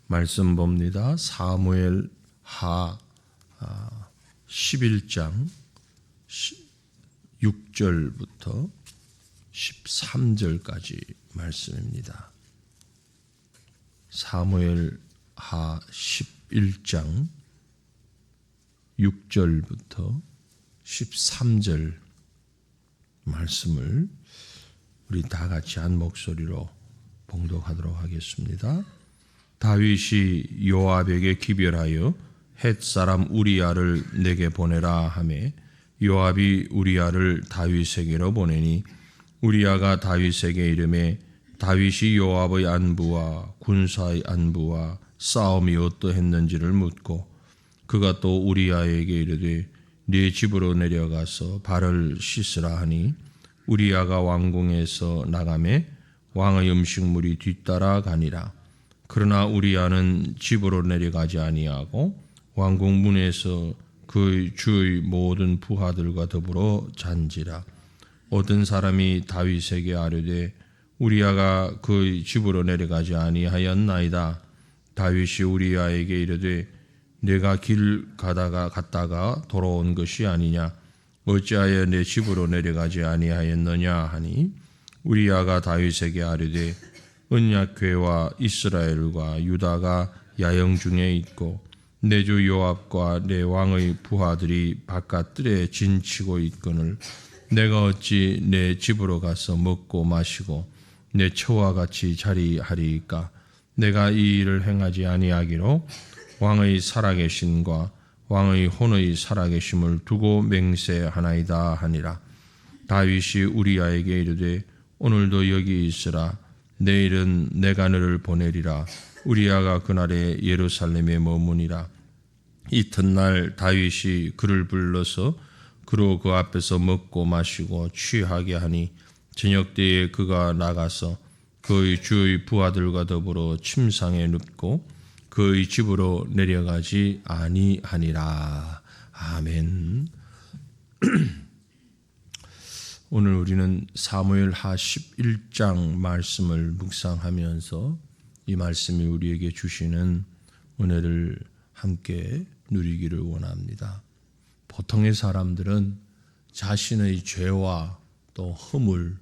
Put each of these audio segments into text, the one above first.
말씀 봅니다. 사무엘 하 11장 6절부터 13절까지 말씀입니다. 사무엘 하 11장 6절부터 13절 말씀을 우리 다 같이 한 목소리로 봉독하도록 하겠습니다. 다윗이 요압에게 기별하여 헷 사람 우리야를 내게 보내라 하매 요압이 우리야를 다윗에게로 보내니 우리야가 다윗에게 이르매 다윗이 요압의 안부와 군사의 안부와 싸움이 어떠했는지를 묻고 그가 또 우리야에게 이르되 네 집으로 내려가서 발을 씻으라 하니 우리야가 왕궁에서 나가매 왕의 음식물이 뒤따라 가니라. 그러나 우리야는 집으로 내려가지 아니하고 왕궁 문에서 그 주의 모든 부하들과 더불어 잔지라. 어떤 사람이 다윗에게 아뢰되 우리야가 그 집으로 내려가지 아니하였나이다. 다윗이 우리야에게 이르되 내가 길 갔다가 돌아온 것이 아니냐. 어찌하여 내 집으로 내려가지 아니하였느냐 하니 우리야가 다윗에게 아뢰되 언약궤와 이스라엘과 유다가 야영 중에 있고 내 주 요압과 내 왕의 부하들이 바깥 뜰에 진치고 있거늘 내가 어찌 내 집으로 가서 먹고 마시고 내 처와 같이 자리하리이까. 내가 이 일을 행하지 아니하기로 왕의 살아계심과 왕의 혼의 살아계심을 두고 맹세하나이다 하니라. 다윗이 우리야에게 이르되 오늘도 여기 있으라. 내일은 내가 너를 보내리라. 우리야가 그날에 예루살렘에 머무니라. 이튿날 다윗이 그를 불러서 그로 그 앞에서 먹고 마시고 취하게 하니 저녁 때에 그가 나가서 그의 주의 부하들과 더불어 침상에 눕고 그의 집으로 내려가지 아니하니라. 아멘. 오늘 우리는 사무엘 하 11장 말씀을 묵상하면서 이 말씀이 우리에게 주시는 은혜를 함께 누리기를 원합니다. 보통의 사람들은 자신의 죄와 또 허물,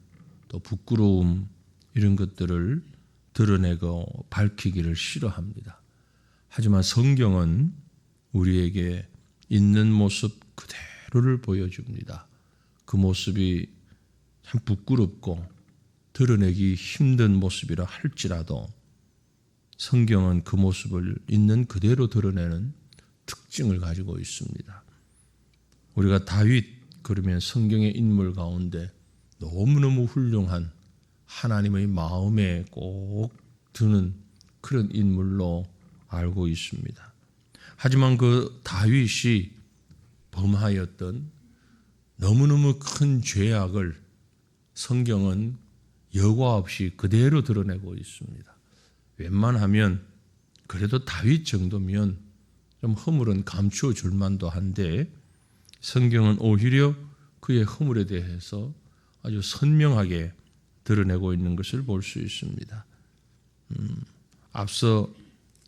또 부끄러움 이런 것들을 드러내고 밝히기를 싫어합니다. 하지만 성경은 우리에게 있는 모습 그대로를 보여줍니다. 그 모습이 참 부끄럽고 드러내기 힘든 모습이라 할지라도 성경은 그 모습을 있는 그대로 드러내는 특징을 가지고 있습니다. 우리가 다윗 그러면 성경의 인물 가운데 너무너무 훌륭한 하나님의 마음에 꼭 드는 그런 인물로 알고 있습니다. 하지만 그 다윗이 범하였던 너무너무 큰 죄악을 성경은 여과 없이 그대로 드러내고 있습니다. 웬만하면 그래도 다윗 정도면 좀 허물은 감추어 줄 만도 한데 성경은 오히려 그의 허물에 대해서 아주 선명하게 드러내고 있는 것을 볼 수 있습니다. 앞서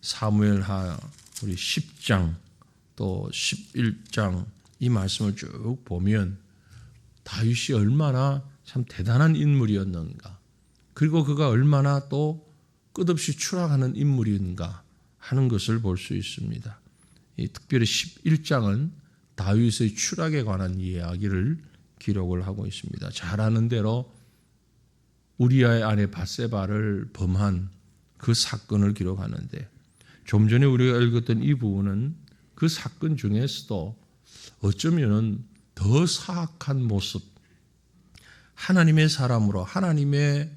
사무엘하 우리 10장 또 11장 이 말씀을 쭉 보면 다윗이 얼마나 참 대단한 인물이었는가, 그리고 그가 얼마나 또 끝없이 추락하는 인물인가 하는 것을 볼 수 있습니다. 특별히 11장은 다윗의 추락에 관한 이야기를 기록을 하고 있습니다. 잘 아는 대로 우리아의 아내 밧세바를 범한 그 사건을 기록하는데 좀 전에 우리가 읽었던 이 부분은 그 사건 중에서도 어쩌면 더 사악한 모습, 하나님의 사람으로 하나님의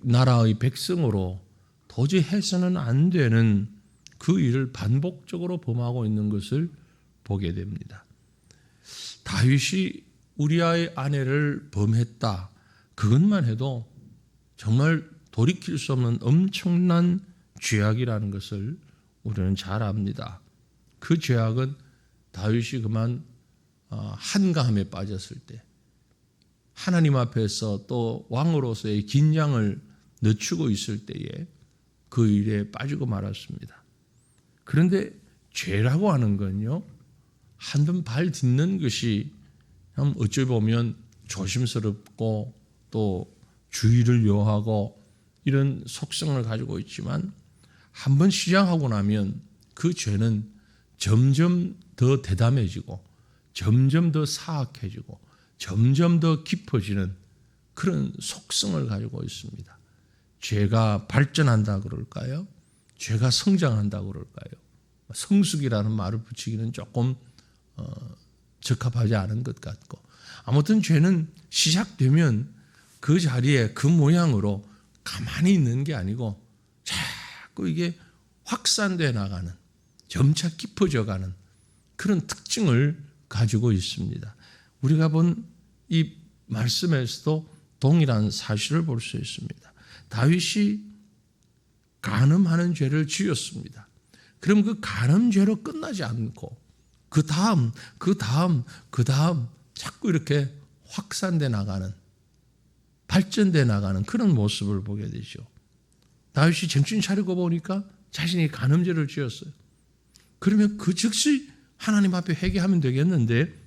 나라의 백성으로 도저히 해서는 안 되는 그 일을 반복적으로 범하고 있는 것을 보게 됩니다. 다윗이 우리아의 아내를 범했다. 그것만 해도 정말 돌이킬 수 없는 엄청난 죄악이라는 것을 우리는 잘 압니다. 그 죄악은 다윗이 그만 한가함에 빠졌을 때 하나님 앞에서 또 왕으로서의 긴장을 늦추고 있을 때에 그 일에 빠지고 말았습니다. 그런데 죄라고 하는 건요, 한번 발 딛는 것이 어찌 보면 조심스럽고 또 주의를 요하고 이런 속성을 가지고 있지만, 한번 시작하고 나면 그 죄는 점점 더 대담해지고 점점 더 사악해지고 점점 더 깊어지는 그런 속성을 가지고 있습니다. 죄가 발전한다 그럴까요? 죄가 성장한다 그럴까요? 성숙이라는 말을 붙이기는 조금 적합하지 않은 것 같고, 아무튼 죄는 시작되면 그 자리에 그 모양으로 가만히 있는 게 아니고 자꾸 이게 확산돼 나가는, 점차 깊어져 가는 그런 특징을 가지고 있습니다. 우리가 본 이 말씀에서도 동일한 사실을 볼 수 있습니다. 다윗이 간음하는 죄를 지었습니다. 그럼 그 간음죄로 끝나지 않고 그 다음 자꾸 이렇게 확산돼 나가는, 발전돼 나가는 그런 모습을 보게 되죠. 다윗이 정신 차리고 보니까 자신이 간음죄를 지었어요. 그러면 그 즉시 하나님 앞에 회개하면 되겠는데,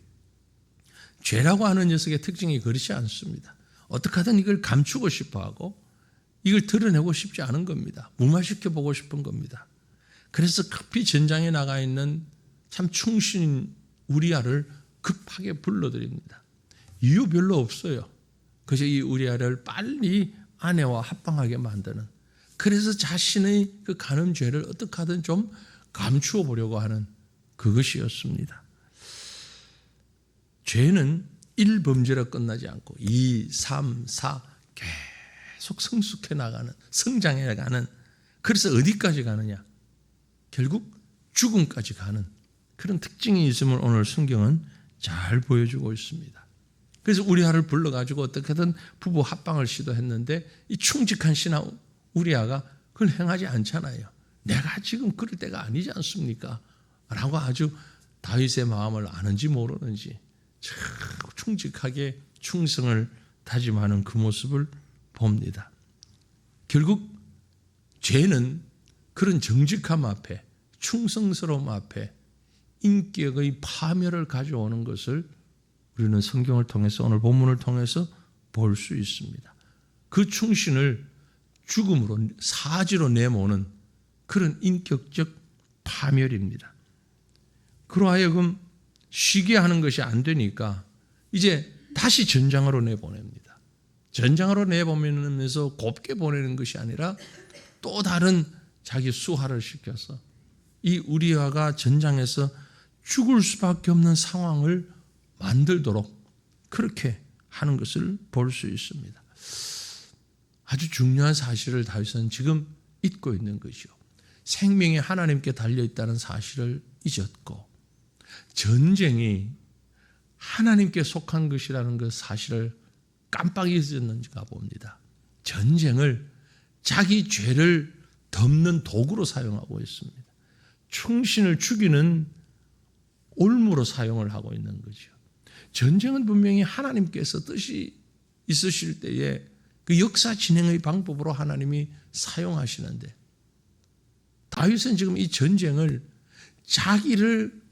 죄라고 하는 녀석의 특징이 그렇지 않습니다. 어떻게 하든 이걸 감추고 싶어하고 이걸 드러내고 싶지 않은 겁니다. 무마시켜보고 싶은 겁니다. 그래서 급히 전장에 나가 있는 참 충신인 우리아를 급하게 불러드립니다. 이유 별로 없어요. 그래서 이 우리아를 빨리 아내와 합방하게 만드는, 그래서 자신의 그 간음죄를 어떻게 하든 좀 감추어 보려고 하는 그것이었습니다. 죄는 1범죄로 끝나지 않고 2, 3, 4 계속 성숙해 나가는, 성장해 나가는, 그래서 어디까지 가느냐? 결국 죽음까지 가는 그런 특징이 있음을 오늘 성경은 잘 보여주고 있습니다. 그래서 우리아를 불러가지고 어떻게든 부부 합방을 시도했는데, 이 충직한 신하 우리아가 그걸 행하지 않잖아요. 내가 지금 그럴 때가 아니지 않습니까? 라고 아주 다윗의 마음을 아는지 모르는지 충직하게 충성을 다짐하는 그 모습을 봅니다. 결국 죄는 그런 정직함 앞에, 충성스러움 앞에 인격의 파멸을 가져오는 것을 우리는 성경을 통해서, 오늘 본문을 통해서 볼 수 있습니다. 그 충신을 죽음으로, 사지로 내모는 그런 인격적 파멸입니다. 그러하여금 쉬게 하는 것이 안 되니까 이제 다시 전장으로 내보냅니다. 전장으로 내보내면서 곱게 보내는 것이 아니라 또 다른 자기 수하를 시켜서 이 우리아가 전장에서 죽을 수밖에 없는 상황을 만들도록 그렇게 하는 것을 볼 수 있습니다. 아주 중요한 사실을 다윗은 지금 잊고 있는 것이요, 생명이 하나님께 달려있다는 사실을 잊었고, 전쟁이 하나님께 속한 것이라는 그 사실을 깜빡 잊었는가 봅니다. 전쟁을 자기 죄를 덮는 도구로 사용하고 있습니다. 충신을 죽이는 올무로 사용을 하고 있는 거죠. 전쟁은 분명히 하나님께서 뜻이 있으실 때에 그 역사 진행의 방법으로 하나님이 사용하시는데, 다윗은 지금 이 전쟁을 자기를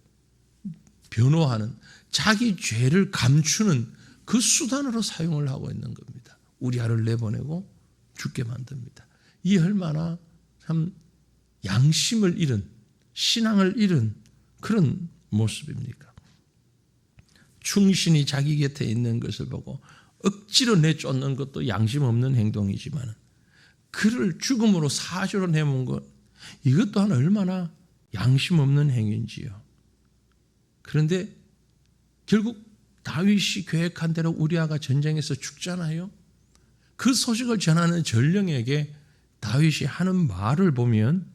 변호하는, 자기 죄를 감추는 그 수단으로 사용을 하고 있는 겁니다. 우리아를 내보내고 죽게 만듭니다. 이 얼마나 참 양심을 잃은, 신앙을 잃은 그런 모습입니까? 충신이 자기 곁에 있는 것을 보고 억지로 내쫓는 것도 양심 없는 행동이지만, 그를 죽음으로 사주로 내몬 것, 이것 또한 얼마나 양심 없는 행위인지요. 그런데 결국 다윗이 계획한 대로 우리아가 전쟁에서 죽잖아요. 그 소식을 전하는 전령에게 다윗이 하는 말을 보면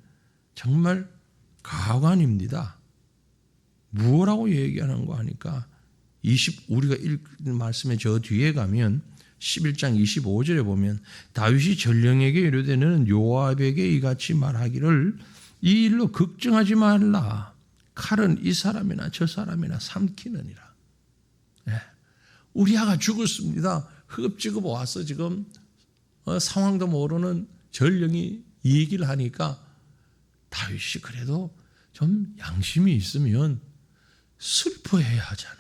정말 가관입니다. 무엇라고 얘기하는 거 하니까 우리가 읽는 말씀에 저 뒤에 가면 11장 25절에 보면, 다윗이 전령에게 이르되 너는 요압에게 이같이 말하기를 이 일로 걱정하지 말라. 칼은 이 사람이나 저 사람이나 삼키느니라. 우리아가 죽었습니다. 흡지급 와서 지금 상황도 모르는 전령이 이 얘기를 하니까 다윗이 그래도 좀 양심이 있으면 슬퍼해야 하잖아요.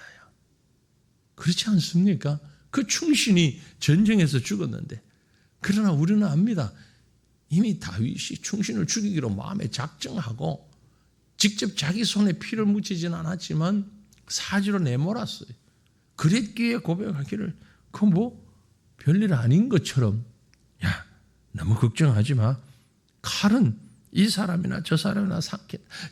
그렇지 않습니까? 그 충신이 전쟁에서 죽었는데, 그러나 우리는 압니다. 이미 다윗이 충신을 죽이기로 마음에 작정하고 직접 자기 손에 피를 묻히진 않았지만 사지로 내몰았어요. 그랬기에 고백하기를 그 뭐 별일 아닌 것처럼, 야 너무 걱정하지 마. 칼은 이 사람이나 저 사람이나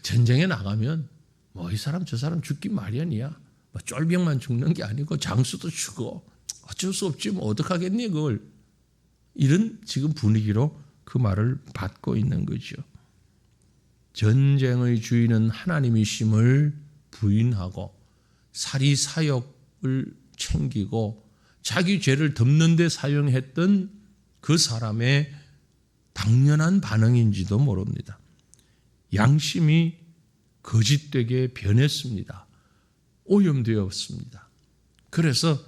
전쟁에 나가면 뭐 이 사람 저 사람 죽기 마련이야. 뭐 쫄병만 죽는 게 아니고 장수도 죽어. 어쩔 수 없지 뭐 어떡하겠니 그걸. 이런 지금 분위기로 그 말을 받고 있는 거죠. 전쟁의 주인은 하나님이심을 부인하고 사리사욕을 챙기고 자기 죄를 덮는 데 사용했던 그 사람의 당연한 반응인지도 모릅니다. 양심이 거짓되게 변했습니다. 오염되었습니다. 그래서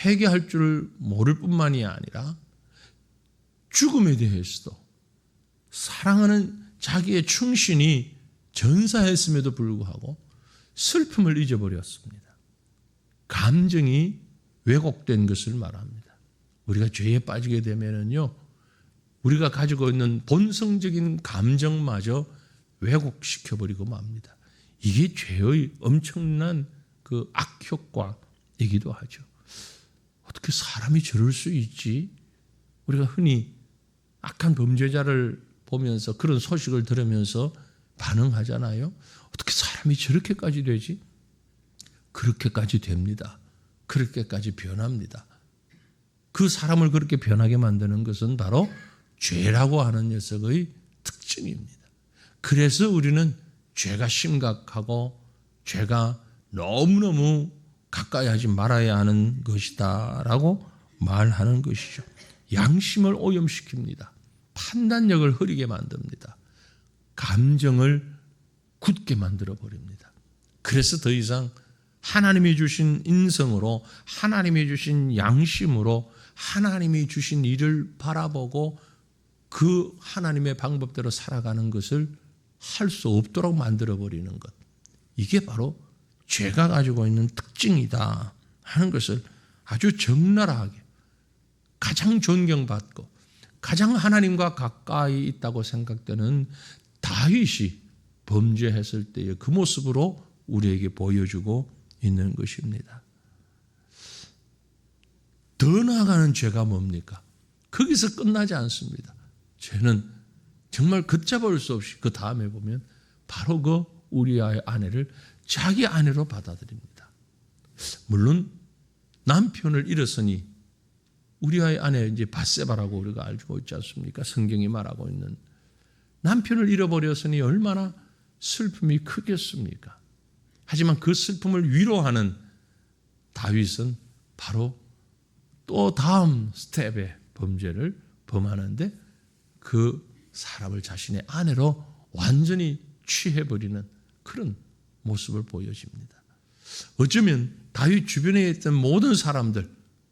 회개할 줄 모를 뿐만이 아니라 죽음에 대해서도 사랑하는 자기의 충신이 전사했음에도 불구하고 슬픔을 잊어버렸습니다. 감정이 왜곡된 것을 말합니다. 우리가 죄에 빠지게 되면은요, 우리가 가지고 있는 본성적인 감정마저 왜곡시켜버리고 맙니다. 이게 죄의 엄청난 그 악효과이기도 하죠. 어떻게 사람이 저럴 수 있지? 우리가 흔히 악한 범죄자를 보면서 그런 소식을 들으면서 반응하잖아요. 어떻게 사람이 저렇게까지 되지? 그렇게까지 됩니다. 그렇게까지 변합니다. 그 사람을 그렇게 변하게 만드는 것은 바로 죄라고 하는 녀석의 특징입니다. 그래서 우리는 죄가 심각하고 죄가 너무너무 가까이 하지 말아야 하는 것이다라고 말하는 것이죠. 양심을 오염시킵니다. 판단력을 흐리게 만듭니다. 감정을 굳게 만들어버립니다. 그래서 더 이상 하나님이 주신 인성으로, 하나님이 주신 양심으로 하나님이 주신 일을 바라보고 그 하나님의 방법대로 살아가는 것을 할 수 없도록 만들어버리는 것. 이게 바로 죄가 가지고 있는 특징이다 하는 것을 아주 적나라하게, 가장 존경받고 가장 하나님과 가까이 있다고 생각되는 다윗이 범죄했을 때의 그 모습으로 우리에게 보여주고 있는 것입니다. 더 나아가는 죄가 뭡니까? 거기서 끝나지 않습니다. 죄는 정말 걷잡을 수 없이 그 다음에 보면 바로 그 우리아의 아내를 자기 아내로 받아들입니다. 물론 남편을 잃었으니 우리아의 아내 이제 밧세바라고 우리가 알고 있지 않습니까? 성경이 말하고 있는 남편을 잃어버렸으니 얼마나 슬픔이 크겠습니까? 하지만 그 슬픔을 위로하는 다윗은 바로 또 다음 스텝의 범죄를 범하는데 그 사람을 자신의 아내로 완전히 취해버리는 그런 모습을 보여줍니다. 어쩌면 다윗 주변에 있던 모든 사람들,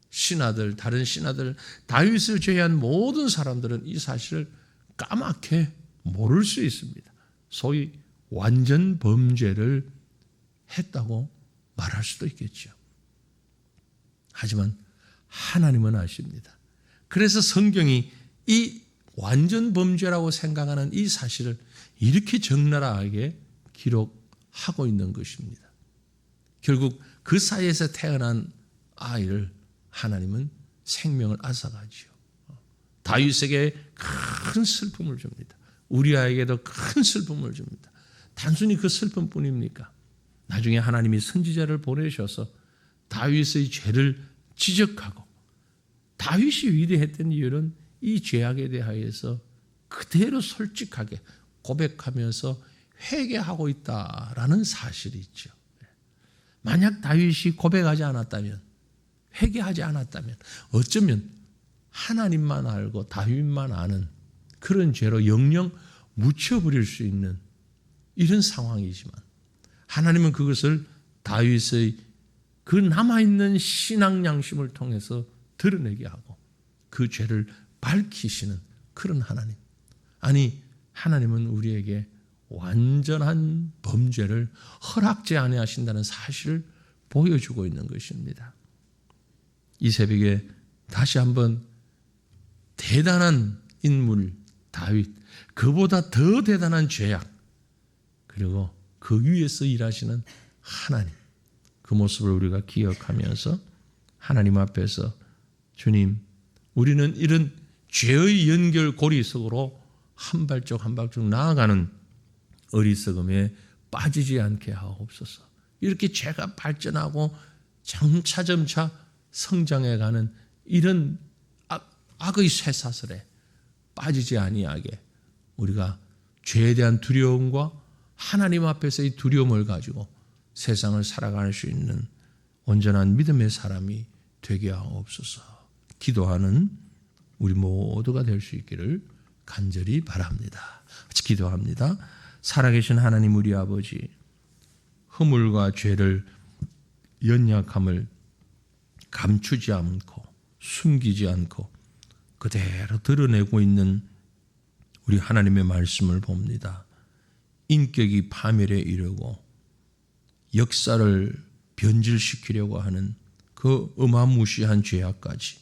신하들, 다른 신하들, 다윗을 제외한 모든 사람들은 이 사실을 까맣게 모를 수 있습니다. 소위 완전 범죄를 했다고 말할 수도 있겠죠. 하지만 하나님은 아십니다. 그래서 성경이 이 완전 범죄라고 생각하는 이 사실을 이렇게 적나라하게 기록하고 있는 것입니다. 결국 그 사이에서 태어난 아이를 하나님은 생명을 앗아가지요. 다윗에게 큰 슬픔을 줍니다. 우리아에게도 큰 슬픔을 줍니다. 단순히 그 슬픔뿐입니까? 나중에 하나님이 선지자를 보내셔서 다윗의 죄를 지적하고, 다윗이 위대했던 이유는 이 죄악에 대하여서 그대로 솔직하게 고백하면서 회개하고 있다라는 사실이 있죠. 만약 다윗이 고백하지 않았다면, 회개하지 않았다면 어쩌면 하나님만 알고 다윗만 아는 그런 죄로 영영 묻혀버릴 수 있는 이런 상황이지만, 하나님은 그것을 다윗의 그 남아있는 신앙 양심을 통해서 드러내게 하고 그 죄를 밝히시는 그런 하나님. 아니, 하나님은 우리에게 완전한 범죄를 허락지 아니하신다는 사실을 보여주고 있는 것입니다. 이 새벽에 다시 한번 대단한 인물 다윗, 그보다 더 대단한 죄악, 그리고 그 위에서 일하시는 하나님, 그 모습을 우리가 기억하면서 하나님 앞에서 주님, 우리는 이런 죄의 연결 고리 속으로 한 발짝 한 발짝 나아가는 어리석음에 빠지지 않게 하옵소서. 이렇게 죄가 발전하고 점차 성장해가는 이런 악의 쇠사슬에 빠지지 아니하게 우리가 죄에 대한 두려움과 하나님 앞에서의 두려움을 가지고 세상을 살아갈 수 있는 온전한 믿음의 사람이 되게 하옵소서. 기도하는 우리 모두가 될 수 있기를 간절히 바랍니다. 같이 기도합니다. 살아계신 하나님 우리 아버지, 허물과 죄를 연약함을 감추지 않고 숨기지 않고 그대로 드러내고 있는 우리 하나님의 말씀을 봅니다. 인격이 파멸에 이르고 역사를 변질시키려고 하는 그 어마무시한 죄악까지,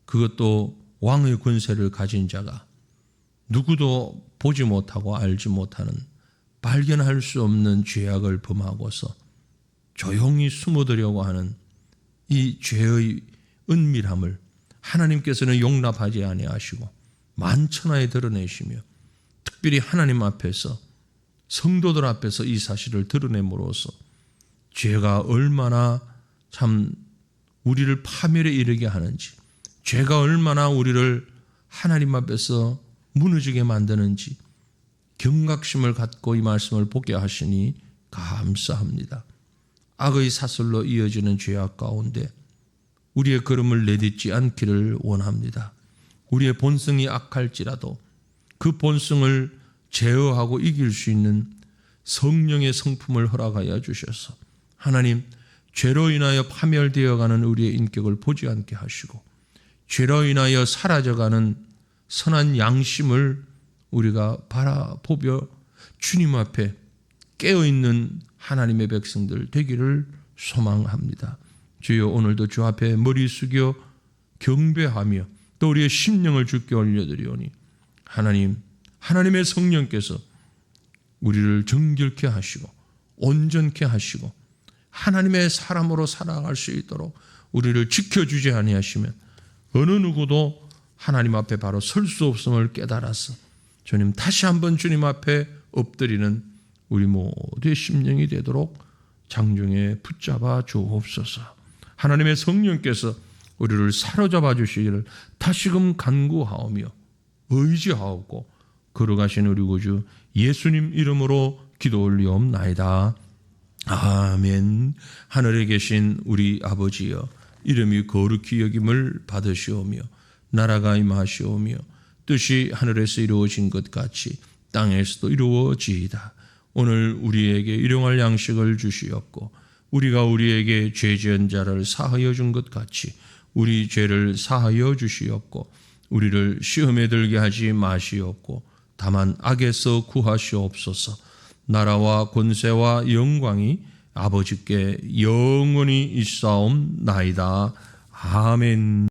그것도 왕의 권세를 가진 자가 누구도 보지 못하고 알지 못하는 발견할 수 없는 죄악을 범하고서 조용히 숨어들려고 하는 이 죄의 은밀함을 하나님께서는 용납하지 아니하시고 만천하에 드러내시며, 특별히 하나님 앞에서, 성도들 앞에서 이 사실을 드러냄으로써 죄가 얼마나 참 우리를 파멸에 이르게 하는지, 죄가 얼마나 우리를 하나님 앞에서 무너지게 만드는지 경각심을 갖고 이 말씀을 보게 하시니 감사합니다. 악의 사슬로 이어지는 죄악 가운데 우리의 걸음을 내딛지 않기를 원합니다. 우리의 본성이 악할지라도 그 본성을 제어하고 이길 수 있는 성령의 성품을 허락하여 주셔서 하나님, 죄로 인하여 파멸되어가는 우리의 인격을 보지 않게 하시고 죄로 인하여 사라져가는 선한 양심을 우리가 바라보며 주님 앞에 깨어있는 하나님의 백성들 되기를 소망합니다. 주여, 오늘도 주 앞에 머리 숙여 경배하며 또 우리의 심령을 주께 올려드리오니 하나님, 하나님의 성령께서 우리를 정결케 하시고 온전케 하시고 하나님의 사람으로 살아갈 수 있도록 우리를 지켜주지 아니하시면 어느 누구도 하나님 앞에 바로 설 수 없음을 깨달아서 주님, 다시 한번 주님 앞에 엎드리는 우리 모두의 심령이 되도록 장중에 붙잡아 주옵소서. 하나님의 성령께서 우리를 사로잡아 주시기를 다시금 간구하오며 의지하옵고 걸어가신 우리 구주 예수님 이름으로 기도 올리옵나이다. 아멘. 하늘에 계신 우리 아버지여, 이름이 거룩히 여김을 받으시오며 나라가 임하시오며 뜻이 하늘에서 이루어진 것 같이 땅에서도 이루어지이다. 오늘 우리에게 일용할 양식을 주시옵고 우리가 우리에게 죄 지은 자를 사하여 준 것 같이 우리 죄를 사하여 주시옵고 우리를 시험에 들게 하지 마시옵고 다만 악에서 구하시옵소서. 나라와 권세와 영광이 아버지께 영원히 있사옵나이다. 아멘.